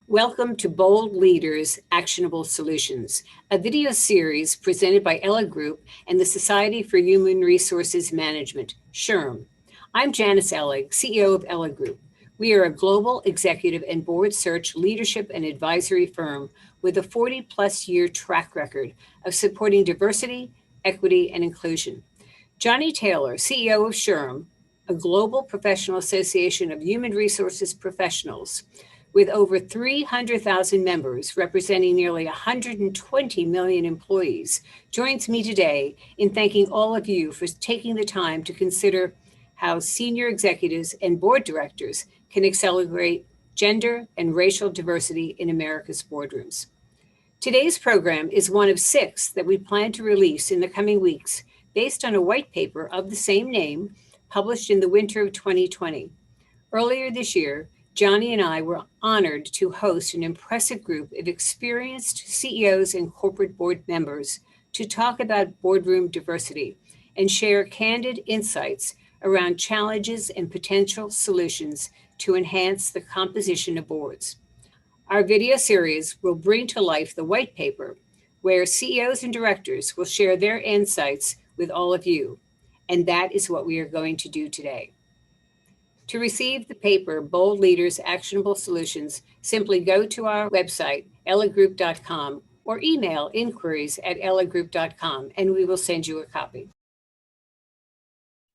Welcome to Bold Leaders, Actionable Solutions, a video series presented by Ellig Group and the Society for Human Resources Management, SHRM. I'm Janice Ellig, CEO of Ellig Group. We are a global executive and board search leadership and advisory firm with a 40-plus year track record of supporting diversity, equity, and inclusion. Johnny Taylor, CEO of SHRM, a global professional association of human resources professionals, with over 300,000 members representing nearly 120 million employees, joins me today in thanking all of you for taking the time to consider how senior executives and board directors can accelerate gender and racial diversity in America's boardrooms. Today's program is one of 6 that we plan to release in the coming weeks based on a white paper of the same name published in the winter of 2020. Earlier this year, Johnny and I were honored to host an impressive group of experienced CEOs and corporate board members to talk about boardroom diversity and share candid insights around challenges and potential solutions to enhance the composition of boards. Our video series will bring to life the white paper, where CEOs and directors will share their insights with all of you. And that is what we are going to do today. To receive the paper, Bold Leaders Actionable Solutions, simply go to our website, elliggroup.com, or email inquiries@elliggroup.com, and we will send you a copy.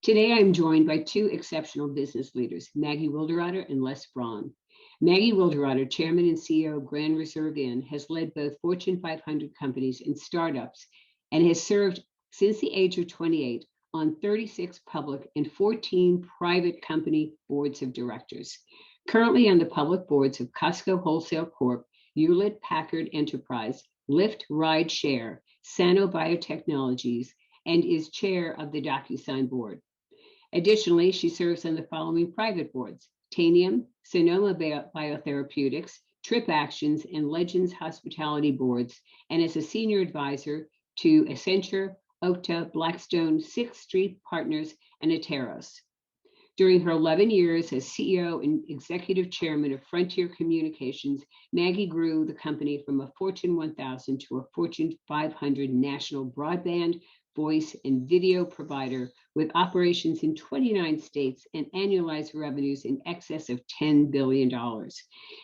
Today, I'm joined by 2 exceptional business leaders, Maggie Wilderotter and Brun. Maggie Wilderotter, Chairman and CEO of Grand Reserve Inn, has led both Fortune 500 companies and startups and has served since the age of 28 on 36 public and 14 private company boards of directors. Currently on the public boards of Costco Wholesale Corp., Hewlett-Packard Enterprise, Lyft Ride Share, Sano Biotechnologies, and is chair of the DocuSign board. Additionally, she serves on the following private boards: Tanium, Sonoma Biotherapeutics, Trip Actions, and Legends Hospitality boards, and is a senior advisor to Accenture, Okta, Blackstone, Sixth Street Partners, and Ateros. During her 11 years as CEO and executive chairman of Frontier Communications, Maggie grew the company from a Fortune 1000 to a Fortune 500 national broadband, voice, and video provider with operations in 29 states and annualized revenues in excess of $10 billion.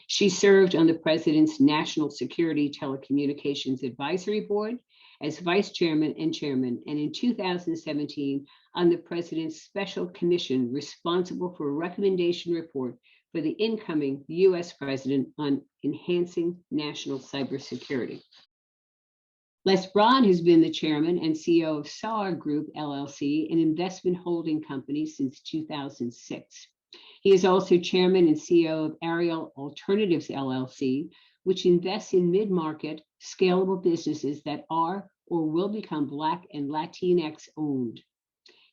She served on the President's National Security Telecommunications Advisory Board as vice chairman and chairman, and in 2017 on the President's Special Commission responsible for a recommendation report for the incoming U.S. President on enhancing national cybersecurity. Brun has been the chairman and CEO of SAR Group, LLC, an investment holding company since 2006. He is also chairman and CEO of Ariel Alternatives, LLC, which invests in mid-market, scalable businesses that are or will become Black and Latinx owned.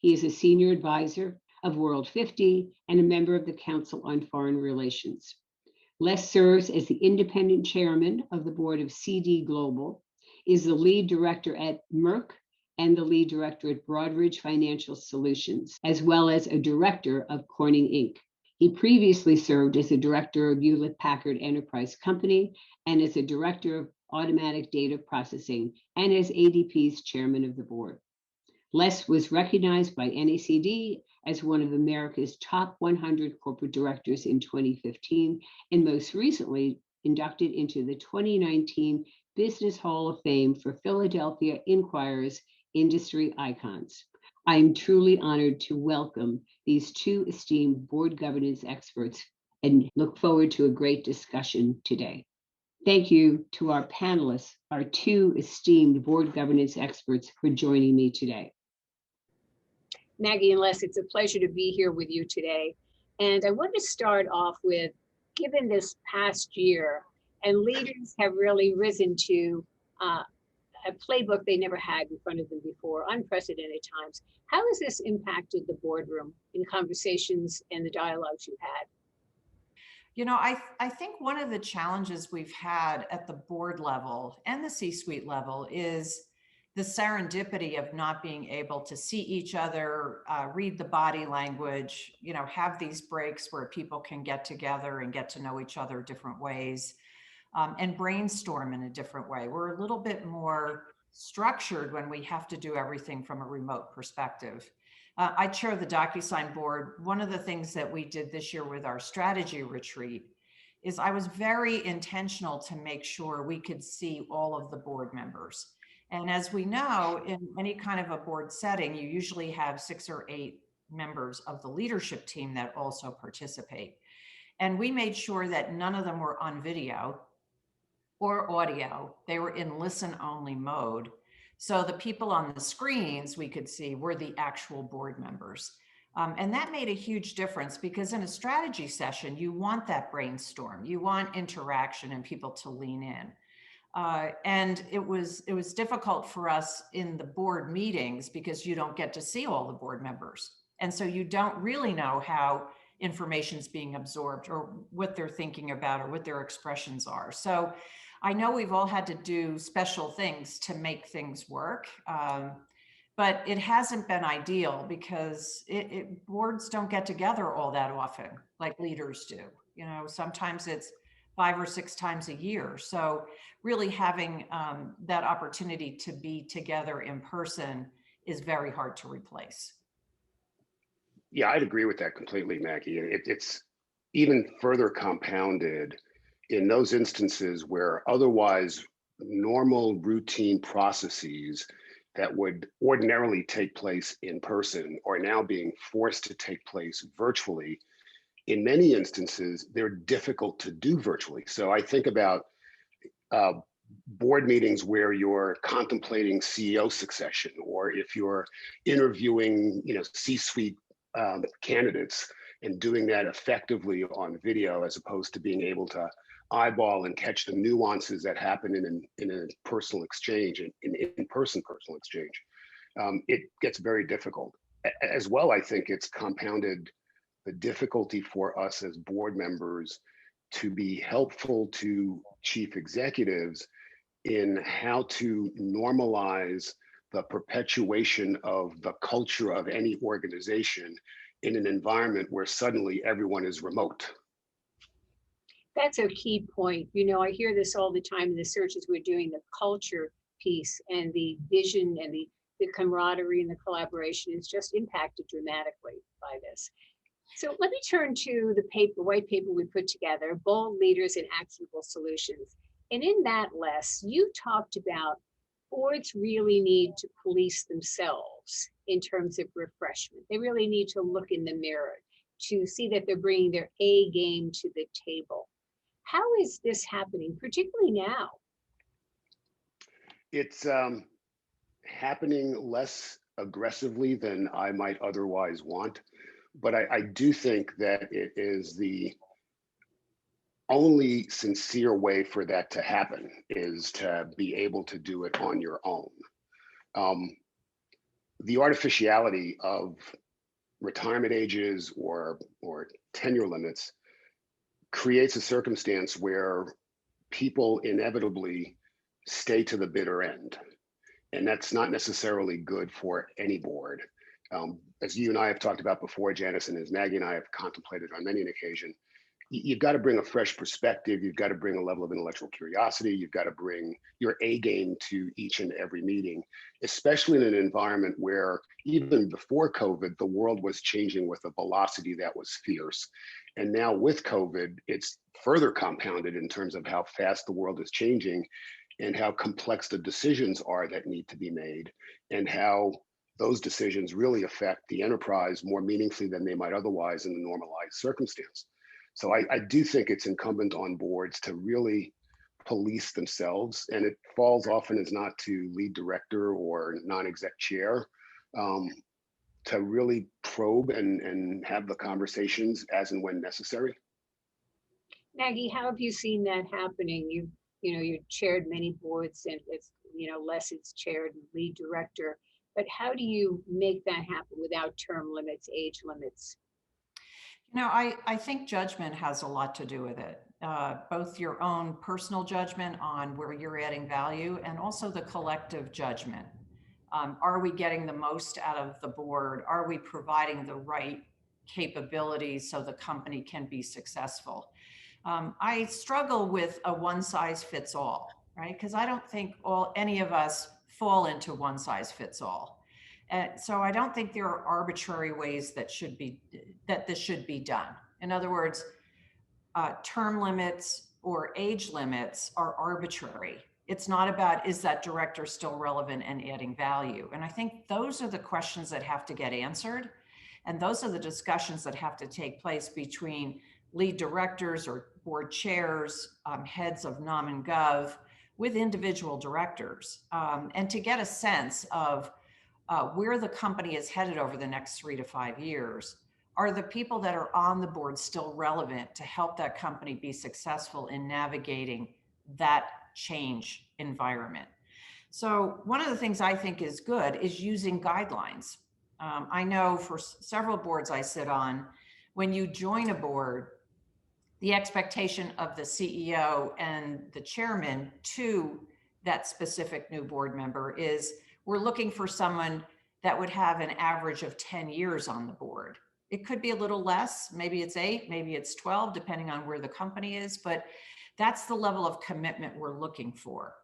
He is a senior advisor of World 50 and a member of the Council on Foreign Relations. Serves as the independent chairman of the board of CD Global, is the lead director at Merck and the lead director at Broadridge Financial Solutions, as well as a director of Corning Inc. He previously served as a director of Hewlett-Packard Enterprise Company and as a director of automatic data processing and as ADP's chairman of the board. Was recognized by NACD as one of America's top 100 corporate directors in 2015 and most recently inducted into the 2019 Business Hall of Fame for Philadelphia Inquirer's Industry Icons. I am truly honored to welcome these 2 esteemed board governance experts and look forward to a great discussion today. Thank you to our panelists, our 2 esteemed board governance experts, for joining me today. Maggie and Les, it's a pleasure to be here with you today. And I want to start off with, given this past year, and leaders have really risen to a playbook they never had in front of them before, unprecedented times. How has this impacted the boardroom in conversations and the dialogues you've had? You know, I think one of the challenges we've had at the board level and the C-suite level is the serendipity of not being able to see each other, read the body language, have these breaks where people can get together and get to know each other different ways. and brainstorm in a different way. We're a little bit more structured when we have to do everything from a remote perspective. I chair the DocuSign board. One of the things that we did this year with our strategy retreat is I was very intentional to make sure we could see all of the board members. And as we know, in any kind of a board setting, you usually have 6 or 8 members of the leadership team that also participate. And we made sure that none of them were on video or audio. They were in listen only mode. So the people on the screens we could see were the actual board members. And that made a huge difference because in a strategy session, you want that brainstorm, you want interaction and people to lean in. And it was difficult for us in the board meetings because you don't get to see all the board members. And so you don't really know how information is being absorbed or what they're thinking about or what their expressions are. So I know we've all had to do special things to make things work. But it hasn't been ideal because boards don't get together all that often like leaders do. You know, sometimes it's 5 or 6 times a year. So really having that opportunity to be together in person is very hard to replace. Yeah, I'd agree with that completely, Maggie. It's even further compounded in those instances where otherwise normal routine processes that would ordinarily take place in person are now being forced to take place virtually. In many instances, they're difficult to do virtually. So I think about board meetings where you're contemplating CEO succession, or if you're interviewing, C-suite candidates and doing that effectively on video, as opposed to being able to eyeball and catch the nuances that happen in a personal exchange, in-person personal exchange. It gets very difficult. As well, I think it's compounded the difficulty for us as board members to be helpful to chief executives in how to normalize the perpetuation of the culture of any organization in an environment where suddenly everyone is remote. That's a key point. You know, I hear this all the time in the searches we're doing, the culture piece and the vision and the camaraderie and the collaboration is just impacted dramatically by this. So let me turn to the white paper we put together, Bold Leaders and Actionable Solutions. And in that, Les, you talked about boards really need to police themselves in terms of refreshment. They really need to look in the mirror to see that they're bringing their A game to the table. How is this happening, particularly now? It's happening less aggressively than I might otherwise want, but I do think that it is the only sincere way for that to happen is to be able to do it on your own. The artificiality of retirement ages or tenure limits creates a circumstance where people inevitably stay to the bitter end. And that's not necessarily good for any board. As you and I have talked about before, Janice, and as Maggie and I have contemplated on many an occasion, you've got to bring a fresh perspective. You've got to bring a level of intellectual curiosity. You've got to bring your A game to each and every meeting, especially in an environment where even before COVID, the world was changing with a velocity that was fierce. And now with COVID, it's further compounded in terms of how fast the world is changing and how complex the decisions are that need to be made, and how those decisions really affect the enterprise more meaningfully than they might otherwise in the normalized circumstance. So I do think it's incumbent on boards to really police themselves, and it falls often as not to lead director or non-exec chair to really probe and have the conversations as and when necessary. Maggie, how have you seen that happening? You chaired many boards, and it's, Les is chaired and lead director, but how do you make that happen without term limits, age limits? I think judgment has a lot to do with it. Both your own personal judgment on where you're adding value and also the collective judgment. Are we getting the most out of the board? Are we providing the right capabilities so the company can be successful? I struggle with a one size fits all, right? Because I don't think any of us fall into one size fits all. So I don't think there are arbitrary ways that this should be done. In other words, term limits or age limits are arbitrary. It's not about, is that director still relevant and adding value? And I think those are the questions that have to get answered. And those are the discussions that have to take place between lead directors or board chairs, heads of Nom and Gov with individual directors, and to get a sense of where the company is headed over the next 3 to 5 years. Are the people that are on the board still relevant to help that company be successful in navigating that change environment? So one of the things I think is good is using guidelines. I know for several boards I sit on, when you join a board, the expectation of the CEO and the chairman to that specific new board member is, we're looking for someone that would have an average of 10 years on the board. It could be a little less, maybe it's 8, maybe it's 12, depending on where the company is, but that's the level of commitment we're looking for.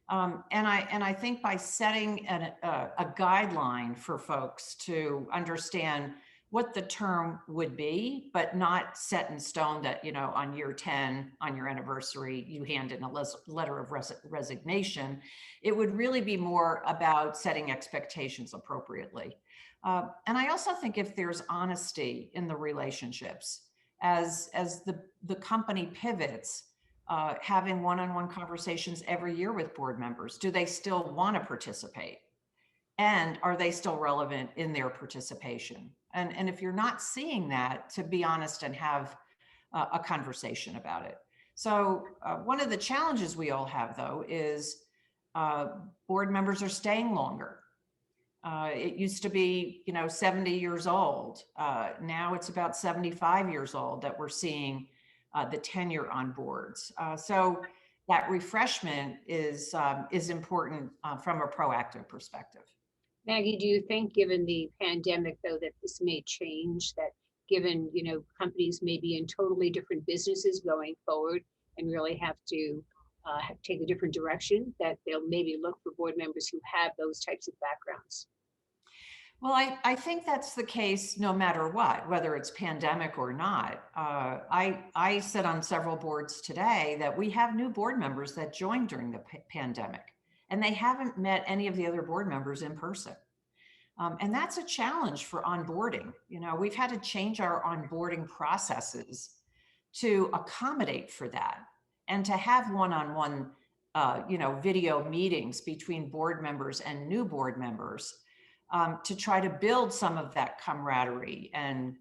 And I think by setting a guideline for folks to understand what the term would be, but not set in stone that, on year 10, on your anniversary, you hand in a letter of resignation. It would really be more about setting expectations appropriately. And I also think if there's honesty in the relationships, as the company pivots, having one-on-one conversations every year with board members. Do they still want to participate? And are they still relevant in their participation? And if you're not seeing that, to be honest and have a conversation about it. So one of the challenges we all have, though, is board members are staying longer. It used to be, 70 years old. Now it's about 75 years old that we're seeing the tenure on boards. So that refreshment is important from a proactive perspective. Maggie, do you think, given the pandemic, though, that this may change, that given, companies may be in totally different businesses going forward and really have to take a different direction, that they'll maybe look for board members who have those types of backgrounds? Well, I think that's the case no matter what, whether it's pandemic or not. I sit on several boards today that we have new board members that joined during the pandemic, and they haven't met any of the other board members in person. And that's a challenge for onboarding. We've had to change our onboarding processes to accommodate for that, and to have one-on-one, video meetings between board members and new board members, to try to build some of that camaraderie and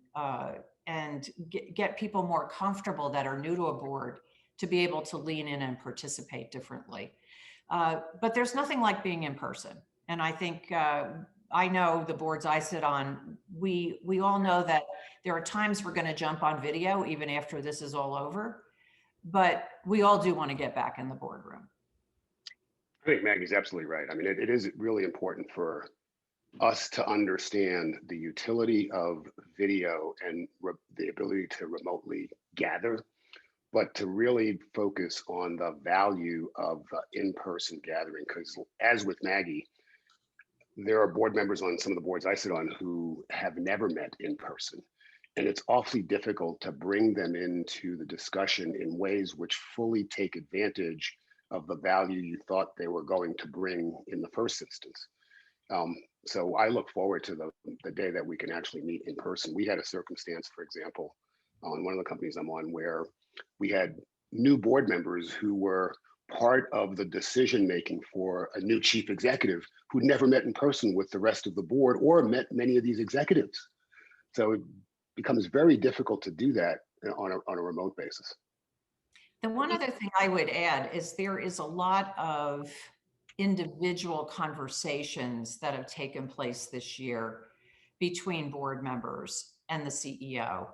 get people more comfortable that are new to a board to be able to lean in and participate differently. But there's nothing like being in person. And I think I know the boards I sit on, we all know that there are times we're going to jump on video even after this is all over, but we all do want to get back in the boardroom. I think Maggie's absolutely right. I mean, it is really important for us to understand the utility of video and the ability to remotely gather, but to really focus on the value of in-person gathering. Because as with Maggie, there are board members on some of the boards I sit on who have never met in person. And it's awfully difficult to bring them into the discussion in ways which fully take advantage of the value you thought they were going to bring in the first instance. So I look forward to the day that we can actually meet in person. We had a circumstance, for example, on one of the companies I'm on, where we had new board members who were part of the decision-making for a new chief executive who'd never met in person with the rest of the board or met many of these executives. So it becomes very difficult to do that on a remote basis. The one other thing I would add is there is a lot of individual conversations that have taken place this year between board members and the CEO,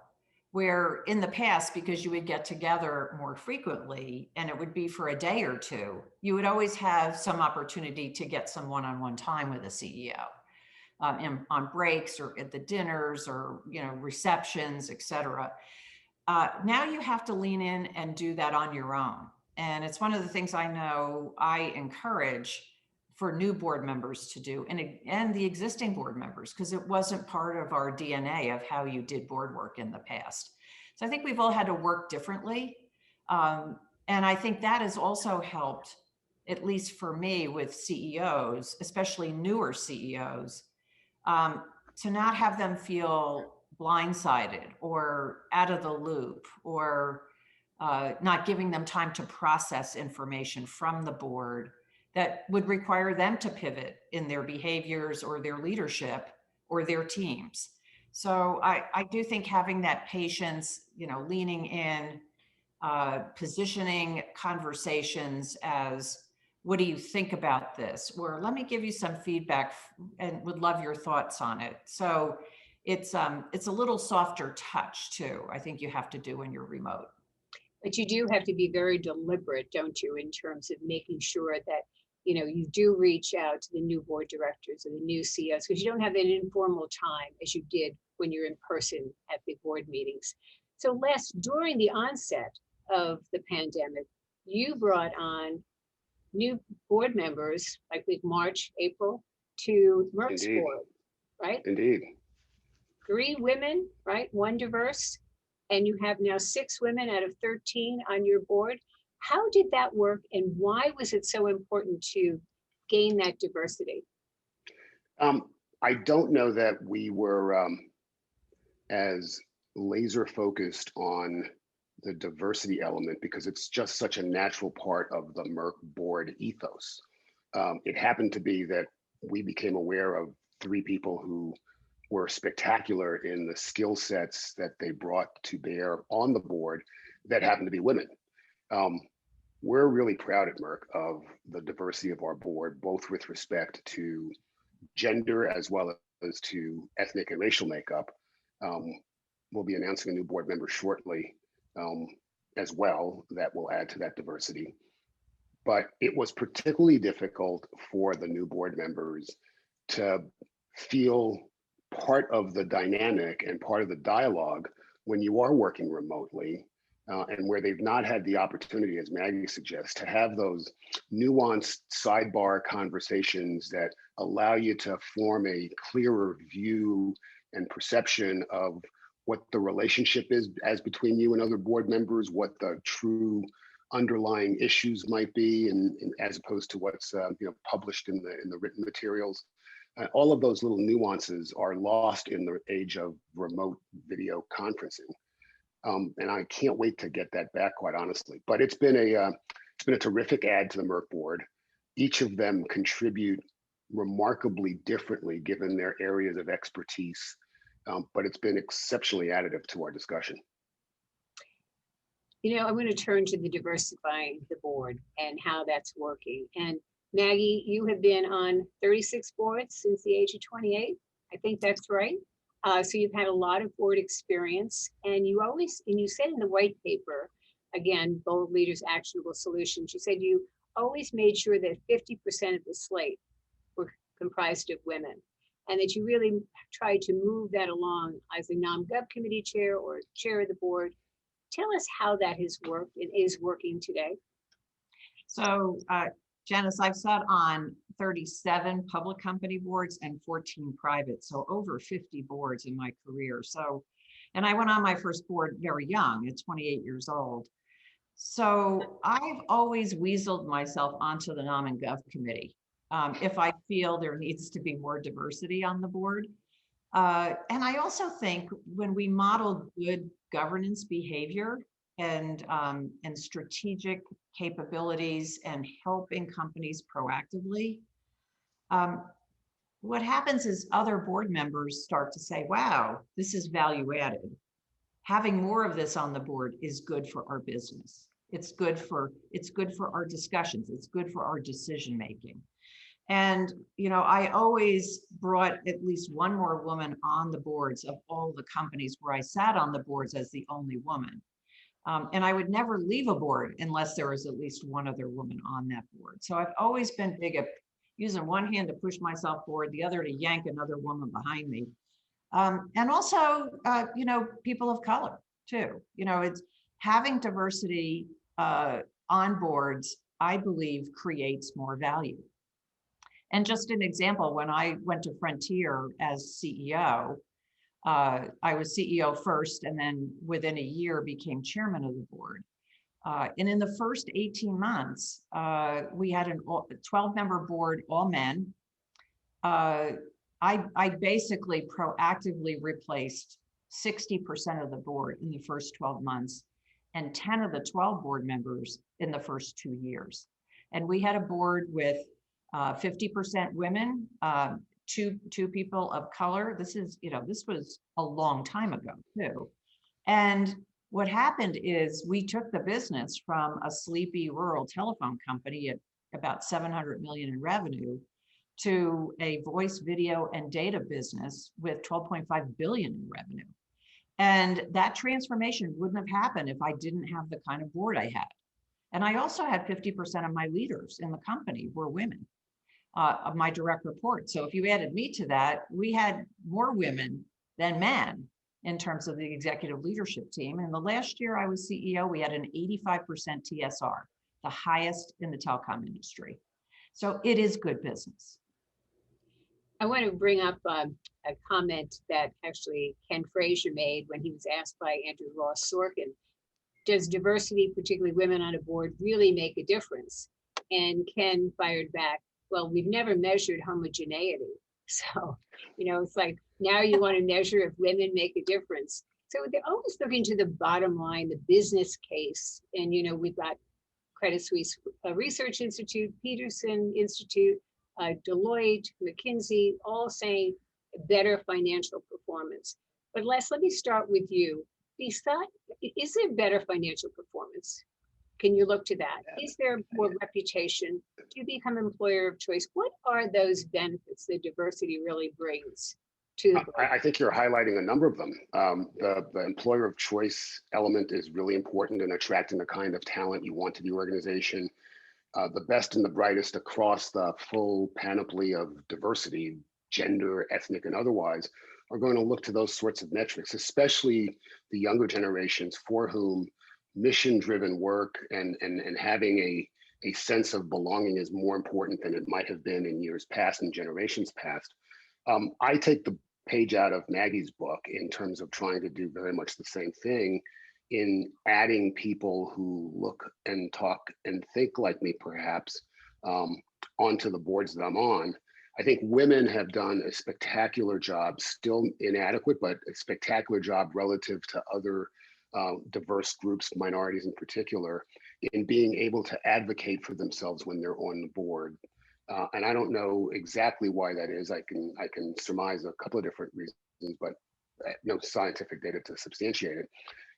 where in the past, because you would get together more frequently and it would be for a day or two, you would always have some opportunity to get some one-on-one time with the CEO on breaks or at the dinners or receptions, et cetera. Now you have to lean in and do that on your own. And it's one of the things I know I encourage for new board members to do, and the existing board members, because it wasn't part of our DNA of how you did board work in the past. So I think we've all had to work differently. And I think that has also helped, at least for me, with CEOs, especially newer CEOs, to not have them feel blindsided or out of the loop, or not giving them time to process information from the board that would require them to pivot in their behaviors or their leadership or their teams. So I do think having that patience, leaning in, positioning conversations as, what do you think about this? Or let me give you some feedback and would love your thoughts on it. So it's a little softer touch too, I think you have to do when you're remote. But you do have to be very deliberate, don't you, in terms of making sure that, you do reach out to the new board directors or the new CEOs, because you don't have that informal time as you did when you're in person at the board meetings. So Les, during the onset of the pandemic, you brought on new board members, like March, April, to Merck's Indeed. board, right? Indeed. 3 women, right? 1 diverse. And you have now 6 women out of 13 on your board. How did that work, and why was it so important to gain that diversity? I don't know that we were as laser focused on the diversity element, because it's just such a natural part of the Merck board ethos. It happened to be that we became aware of 3 people who were spectacular in the skill sets that they brought to bear on the board that happened to be women. We're really proud at Merck of the diversity of our board, both with respect to gender as well as to ethnic and racial makeup. We'll be announcing a new board member shortly as well that will add to that diversity. But it was particularly difficult for the new board members to feel part of the dynamic and part of the dialogue when you are working remotely, and where they've not had the opportunity, as Maggie suggests, to have those nuanced sidebar conversations that allow you to form a clearer view and perception of what the relationship is as between you and other board members, what the true underlying issues might be, and as opposed to what's published in the written materials. All of those little nuances are lost in the age of remote video conferencing, and I can't wait to get that back, quite honestly. But it's been a terrific add to the Merck board. Each of them contribute remarkably differently given their areas of expertise, but it's been exceptionally additive to our discussion. I'm going to turn to the diversifying the board and how that's working. And Maggie, you have been on 36 boards since the age of 28. I think that's right. So you've had a lot of board experience, and you said in the white paper, again, Bold Leaders, Actionable Solutions, you said you always made sure that 50% of the slate were comprised of women, and that you really tried to move that along as a Nom Gov Committee chair or chair of the board. Tell us how that has worked and is working today. So, Janice, I've sat on 37 public company boards and 14 private, so over 50 boards in my career. So, and I went on my first board very young, at 28 years old. So I've always weaseled myself onto the Nom and Gov Committee if I feel there needs to be more diversity on the board. And I also think when we model good governance behavior and strategic capabilities and helping companies proactively, what happens is other board members start to say, wow, this is value added. Having more of this on the board is good for our business. It's good for our discussions. It's good for our decision making. And, I always brought at least one more woman on the boards of all the companies where I sat on the boards as the only woman. And I would never leave a board unless there was at least one other woman on that board. So I've always been big at using one hand to push myself forward, the other to yank another woman behind me. And also, people of color, too. You know, it's having diversity on boards, I believe, creates more value. And just an example, when I went to Frontier as CEO, I was CEO first, and then within a year became chairman of the board. And in the first 18 months, we had a 12-member board, all men. I basically proactively replaced 60% of the board in the first 12 months and 10 of the 12 board members in the first 2 years. And we had a board with 50% women, two people of color. This is, you know, this was a long time ago too. And what happened is we took the business from a sleepy rural telephone company at about 700 million in revenue to a voice, video, and data business with 12.5 billion in revenue. And that transformation wouldn't have happened if I didn't have the kind of board I had. And I also had 50% of my leaders in the company were women, of my direct reports. So if you added me to that, we had more women than men in terms of the executive leadership team. And the last year I was CEO, we had an 85% TSR, the highest in the telecom industry. So it is good business. I want to bring up a comment that actually Ken Frazier made when he was asked by Andrew Ross Sorkin, does diversity, particularly women on a board, really make a difference? And Ken fired back, well, we've never measured homogeneity. So, you know, it's like, now you want to measure if women make a difference. So they're always looking to the bottom line, the business case. And, you know, we've got Credit Suisse Research Institute, Peterson Institute, Deloitte, McKinsey, all saying better financial performance. But Les, let me start with you. Is there better financial performance? Can you look to that? Is there more reputation? Do you become employer of choice? What are those benefits that diversity really brings to the board? I think you're highlighting a number of them. The employer of choice element is really important in attracting the kind of talent you want to the organization. The best and the brightest across the full panoply of diversity, gender, ethnic, and otherwise, are going to look to those sorts of metrics, especially the younger generations for whom mission-driven work and having a sense of belonging is more important than it might have been in years past and generations past. I take the page out of Maggie's book in terms of trying to do very much the same thing in adding people who look and talk and think like me, perhaps, onto the boards that I'm on. I think women have done a spectacular job, still inadequate, but a spectacular job relative to other diverse groups, minorities in particular, in being able to advocate for themselves when they're on the board. And I don't know exactly why that is. I can surmise a couple of different reasons, but no scientific data to substantiate it.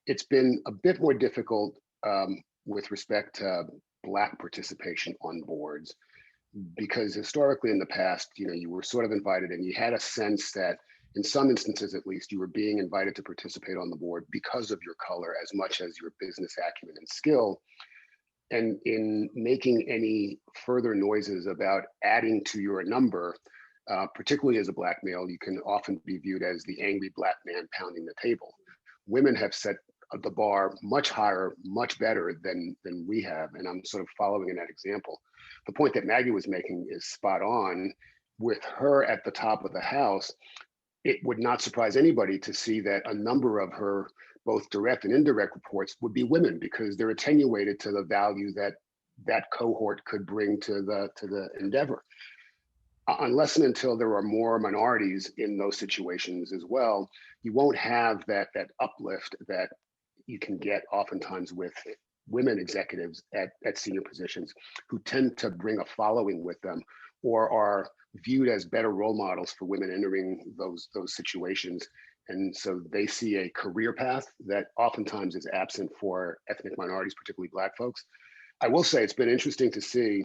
It's been a bit more difficult with respect to Black participation on boards, because historically in the past, you know, you were sort of invited and you had a sense that in some instances, at least, you were being invited to participate on the board because of your color as much as your business acumen and skill. And in making any further noises about adding to your number, particularly as a Black male, you can often be viewed as the angry Black man pounding the table. Women have set the bar much higher, much better than we have. And I'm sort of following in that example. The point that Maggie was making is spot on. With her at the top of the house, it would not surprise anybody to see that a number of her both direct and indirect reports would be women, because they're attenuated to the value that that cohort could bring to the endeavor. Unless and until there are more minorities in those situations as well, you won't have that uplift that you can get oftentimes with women executives at senior positions, who tend to bring a following with them or are viewed as better role models for women entering those situations. And so they see a career path that oftentimes is absent for ethnic minorities, particularly Black folks. I will say it's been interesting to see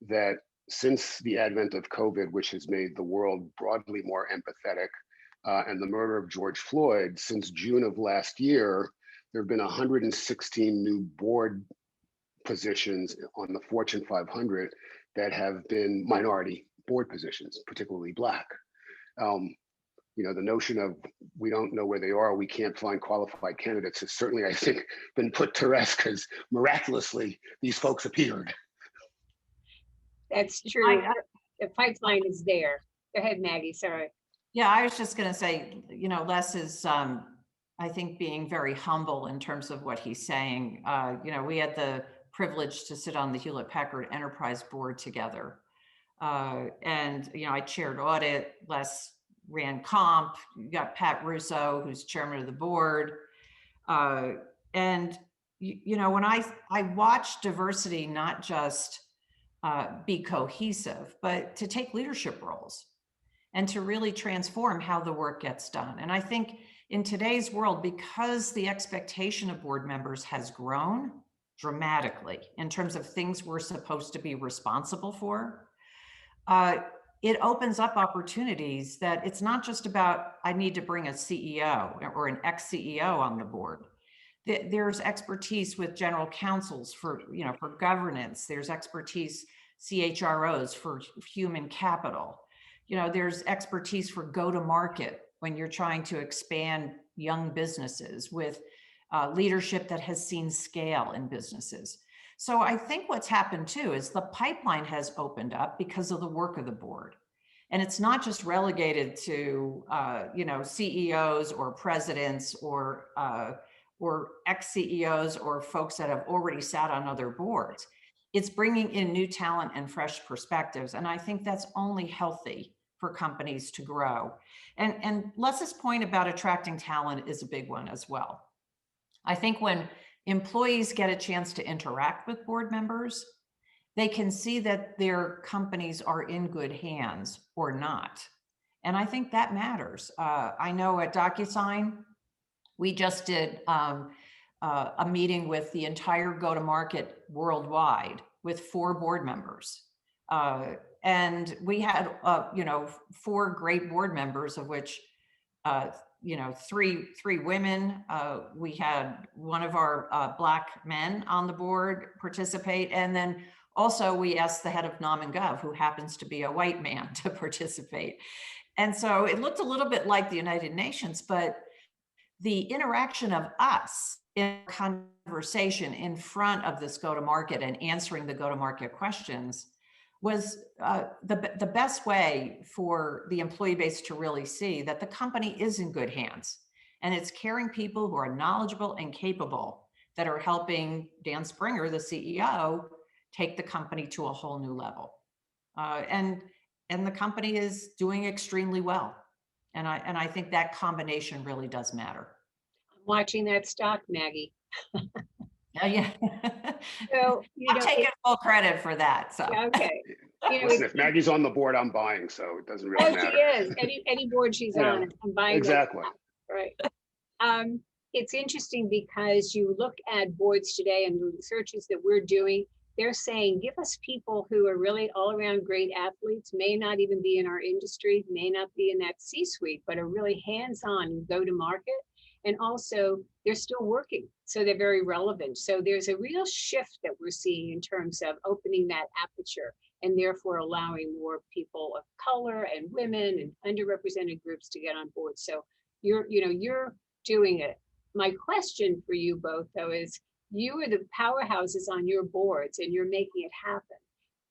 that since the advent of COVID, which has made the world broadly more empathetic, and the murder of George Floyd, since June of last year, there have been 116 new board positions on the Fortune 500 that have been minority board positions, particularly Black. the notion of we don't know where they are, we can't find qualified candidates has certainly, I think, been put to rest because miraculously these folks appeared. That's true. The pipeline is there. Go ahead, Maggie, sorry. Yeah, I was just going to say, Les is, I think, being very humble in terms of what he's saying. We had the privilege to sit on the Hewlett Packard Enterprise Board together. And I chaired audit, Les ran comp, you got Pat Russo, who's chairman of the board. And when I watch diversity, not just be cohesive, but to take leadership roles and to really transform how the work gets done. And I think in today's world, because the expectation of board members has grown dramatically in terms of things we're supposed to be responsible for, it opens up opportunities that it's not just about, I need to bring a CEO or an ex-CEO on the board. There's expertise with general counsels for governance. There's expertise, CHROs for human capital. There's expertise for go-to-market when you're trying to expand young businesses with leadership that has seen scale in businesses. So I think what's happened too is the pipeline has opened up because of the work of the board. And it's not just relegated to, CEOs or presidents or ex-CEOs or folks that have already sat on other boards. It's bringing in new talent and fresh perspectives. And I think that's only healthy for companies to grow. And Les's point about attracting talent is a big one as well. I think when employees get a chance to interact with board members, they can see that their companies are in good hands or not. And I think that matters. I know at DocuSign, we just did a meeting with the entire go-to-market worldwide with 4 board members. And we had, 4 great board members, of which, 3 women. We had one of our Black men on the board participate. And then also we asked the head of Nom and Gov, who happens to be a white man, to participate. And so it looked a little bit like the United Nations, but the interaction of us in conversation in front of this go-to-market and answering the go-to-market questions was the best way for the employee base to really see that the company is in good hands. And it's carrying people who are knowledgeable and capable that are helping Dan Springer, the CEO, take the company to a whole new level. And the company is doing extremely well. And I think that combination really does matter. I'm watching that stock, Maggie. Yeah. So, I'm taking full credit for that. So okay. Listen, if Maggie's on the board, I'm buying, so it doesn't really matter. She is. Any board she's on, I'm buying. Exactly. Right. It's interesting because you look at boards today and the researches that we're doing, they're saying, give us people who are really all around great athletes, may not even be in our industry, may not be in that C-suite, but are really hands-on and go to market. And also they're still working, so they're very relevant. So there's a real shift that we're seeing in terms of opening that aperture and therefore allowing more people of color and women and underrepresented groups to get on board. So you're doing it. My question for you both, though, is you are the powerhouses on your boards and you're making it happen,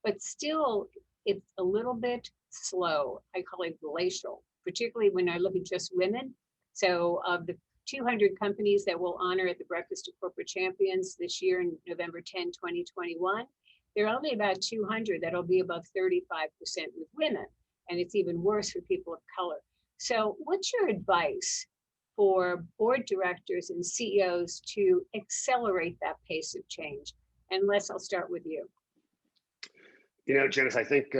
but still it's a little bit slow. I call it glacial, particularly when I look at just women. So of the 200 companies that we'll honor at the Breakfast of Corporate Champions this year in November 10, 2021, there are only about 200 that'll be above 35% with women. And it's even worse for people of color. So what's your advice for board directors and CEOs to accelerate that pace of change? And Les, I'll start with you. Janice, I think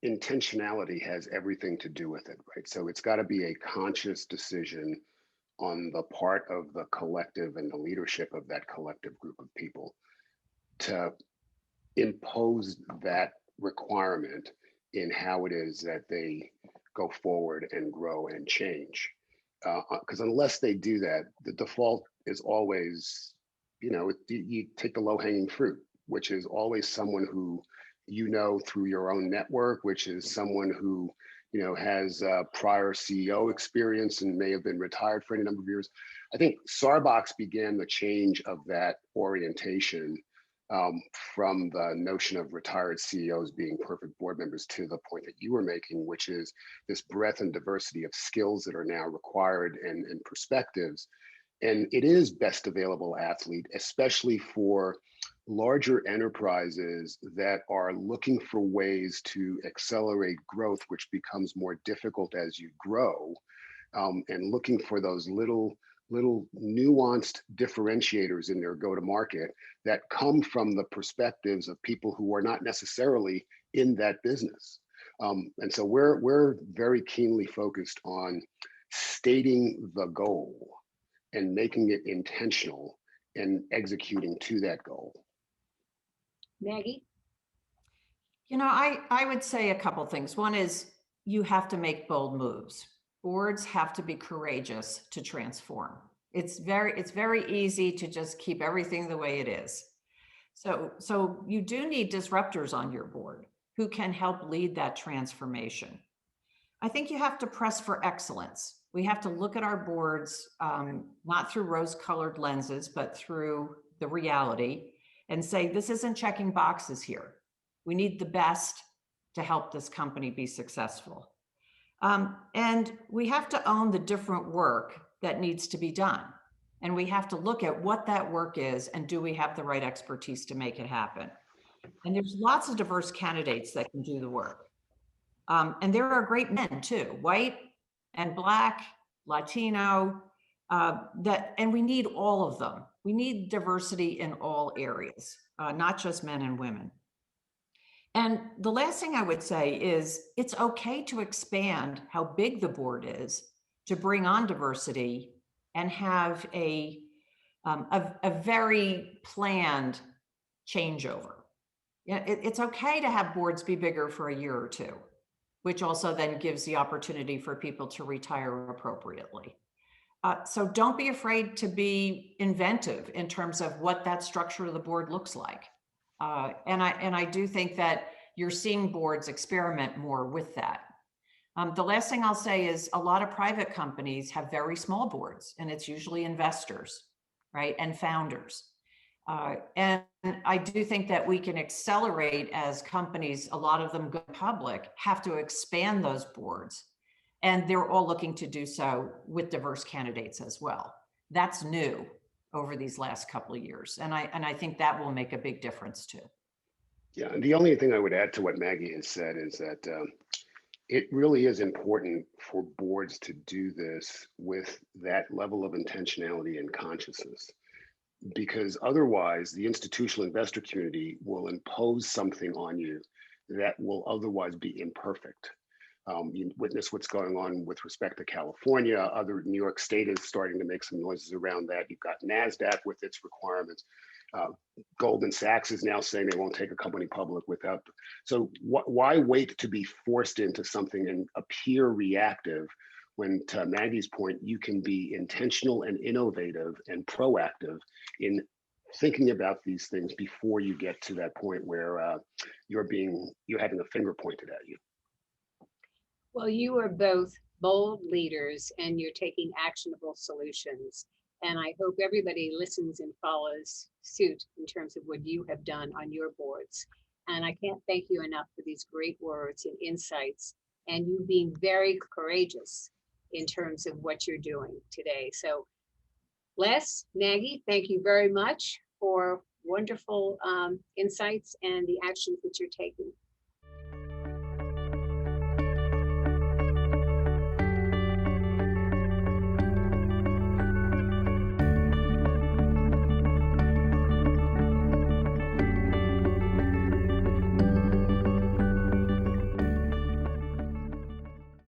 intentionality has everything to do with it, right? So it's got to be a conscious decision on the part of the collective and the leadership of that collective group of people to impose that requirement in how it is that they go forward and grow and change. Because unless they do that, the default is always, you take the low-hanging fruit, which is always someone who through your own network, which is someone who has prior CEO experience and may have been retired for any number of years. I think Sarbox began the change of that orientation from the notion of retired CEOs being perfect board members to the point that you were making, which is this breadth and diversity of skills that are now required and perspectives. And it is best available athlete, especially for larger enterprises that are looking for ways to accelerate growth, which becomes more difficult as you grow, and looking for those little nuanced differentiators in their go-to-market that come from the perspectives of people who are not necessarily in that business. And so we're very keenly focused on stating the goal and making it intentional and executing to that goal. Maggie? I would say a couple things. One is you have to make bold moves. Boards have to be courageous to transform. It's very easy to just keep everything the way it is. So you do need disruptors on your board who can help lead that transformation. I think you have to press for excellence. We have to look at our boards, not through rose-colored lenses, but through the reality and say, this isn't checking boxes here. We need the best to help this company be successful. And we have to own the different work that needs to be done. And we have to look at what that work is and do we have the right expertise to make it happen? And there's lots of diverse candidates that can do the work. And there are great men too, white and Black, Latino, and we need all of them. We need diversity in all areas, not just men and women. And the last thing I would say is it's okay to expand how big the board is to bring on diversity and have a very planned changeover. Yeah, it's okay to have boards be bigger for a year or two, which also then gives the opportunity for people to retire appropriately. So don't be afraid to be inventive in terms of what that structure of the board looks like. And I do think that you're seeing boards experiment more with that. The last thing I'll say is a lot of private companies have very small boards, and it's usually investors, right, and founders. And I do think that we can accelerate as companies, a lot of them go public, have to expand those boards. And they're all looking to do so with diverse candidates as well. That's new over these last couple of years. And I think that will make a big difference too. Yeah, and the only thing I would add to what Maggie has said is that it really is important for boards to do this with that level of intentionality and consciousness, because otherwise the institutional investor community will impose something on you that will otherwise be imperfect. You witness what's going on with respect to California. Other New York State is starting to make some noises around that. You've got NASDAQ with its requirements. Goldman Sachs is now saying they won't take a company public without. So why wait to be forced into something and appear reactive when, to Maggie's point, you can be intentional and innovative and proactive in thinking about these things before you get to that point where you're having a finger pointed at you. Well, you are both bold leaders and you're taking actionable solutions. And I hope everybody listens and follows suit in terms of what you have done on your boards. And I can't thank you enough for these great words and insights and you being very courageous in terms of what you're doing today. So Les, Maggie, thank you very much for wonderful insights and the actions that you're taking.